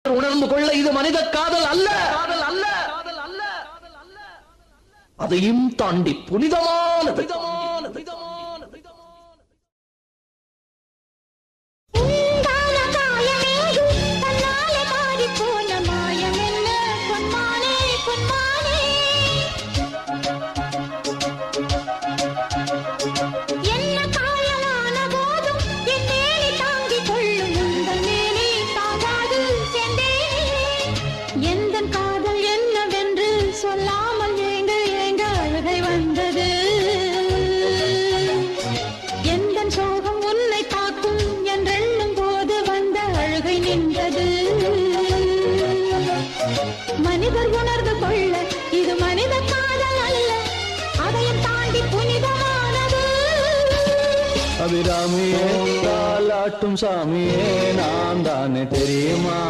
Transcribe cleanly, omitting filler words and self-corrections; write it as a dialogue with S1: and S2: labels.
S1: உணர்ந்து கொள்ள இது மனித காதல் அல்ல, அதையும் தாண்டி புனிதமானது.
S2: சொல்லாமல் ஏங்க ஏங்க அழுகை வந்தது. எந்த சோகம் உன்னை பார்க்கும் என்றெண்ணும் போது வந்த அழுகை நின்றது. மனிதர் உணர்ந்து கொள்ள இது மனித காதல் அல்ல, அதையும் தாண்டி புனிதமானது.
S1: அபிராமியே தாலாட்டும் சாமியே நான் தானே தெரியுமா?